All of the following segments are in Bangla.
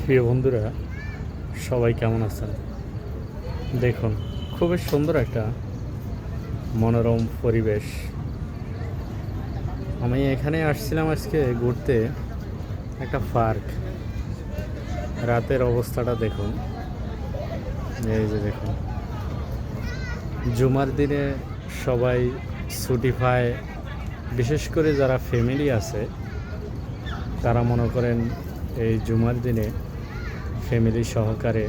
প্রিয় বন্ধুরা, সবাই কেমন আছেন? দেখুন, খুবই সুন্দর একটা মনোরম পরিবেশ। আমি এখানে আসছিলাম আজকে ঘুরতে, একটা পার্ক। রাতের অবস্থাটা দেখুন, এই যে দেখুন, জুমার দিনে সবাই ছুটি পায়। বিশেষ করে যারা ফ্যামিলি আছে তারা মনে করেন এই জুমার দিনে ফ্যামিলি সহকারে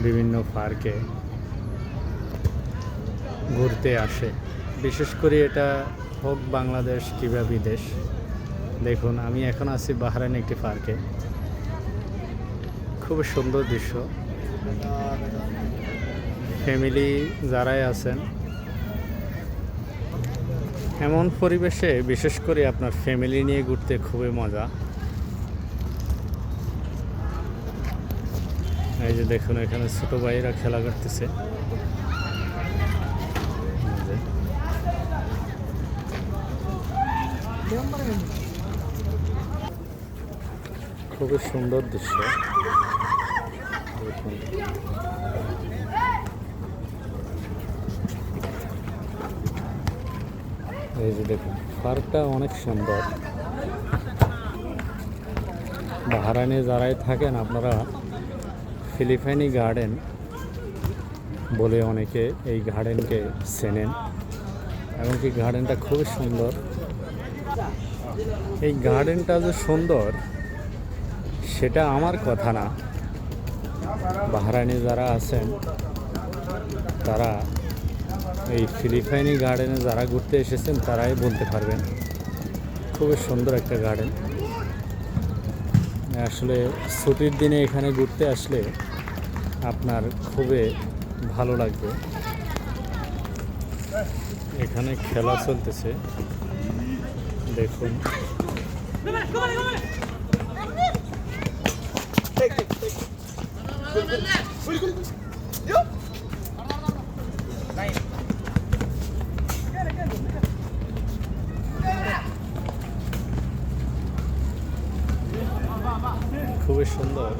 বিভিন্ন পার্কে ঘুরতে আসে। বিশেষ করে এটা হোক বাংলাদেশ কিংবা বিদেশ। দেখুন, আমি এখন আছি বাহরাইন একটি পার্কে। খুব সুন্দর দৃশ্য। ফ্যামিলি যারাই আছেন, এমন পরিবেশে বিশেষ করে আপনার ফ্যামিলি নিয়ে ঘুরতে খুবই মজা। এই যে দেখুন, এখানে ছোট ভাইরা খেলা করতেছে। খুবই সুন্দর দৃশ্য। দেখুন, এই যে দেখুন, পার্কটা অনেক সুন্দর। বাহরাইনে যারাই থাকেন আপনারা ফিলিপাইনি গার্ডেন বলে অনেকে এই গার্ডেনকে চেনেন, এমনকি গার্ডেনটা খুবই সুন্দর। এই গার্ডেনটা যে সুন্দর সেটা আমার কথা না, বাহরাইনে যারা আছেন তারা এই ফিলিপাইনি গার্ডেনে যারা ঘুরতে এসেছেন তারাই বলতে পারবেন। খুবই সুন্দর একটা গার্ডেন। আসলে ছুটির দিনে এখানে ঘুরতে আসলে আপনার খুবই ভালো লাগবে। এখানে খেলা চলতেছে, দেখুন। খুবই সুন্দর।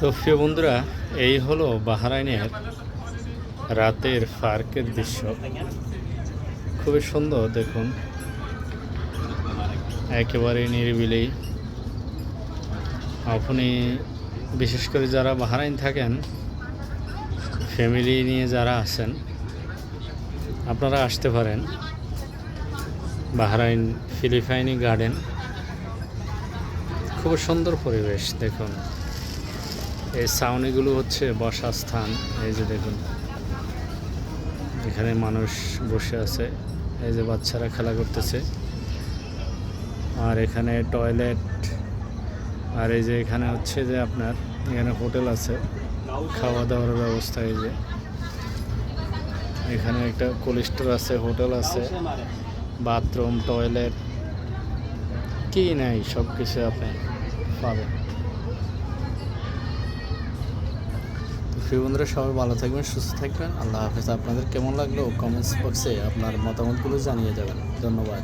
তো প্রিয় বন্ধুরা, এই হলো বাহরাইনের রাতের পার্কের দৃশ্য। খুবই সুন্দর। দেখুন, একেবারে নিরিবিলি। আপনি বিশেষ করে যারা বাহরাইন থাকেন, ফ্যামিলি নিয়ে যারা আছেন, আপনারা আসতে পারেন বাহরাইন ফিলিপাইনি গার্ডেন। খুব সুন্দর পরিবেশ। দেখুন, এই ছাউনিগুলো হচ্ছে বসার স্থান। এই যে দেখুন, এখানে মানুষ বসে আছে, এই যে বাচ্চারা খেলা করতেছে। আর এখানে টয়লেট, আর এই যে এখানে হচ্ছে যে আপনার এখানে হোটেল আছে, খাওয়া দাওয়ার ব্যবস্থা। এই যে এখানে একটা কোল্ড স্টোর আছে, হোটেল আছে, বাথরুম, টয়লেট, কি নাই সব কিছু আপনি পাবেন। প্রিয় বন্ধুরা, সবাই ভালো থাকবেন, সুস্থ থাকবেন। আল্লাহ হাফেজ। আপনাদের কেমন লাগলো কমেন্টস বক্সে আপনার মতামতগুলো জানিয়ে যাবেন। ধন্যবাদ।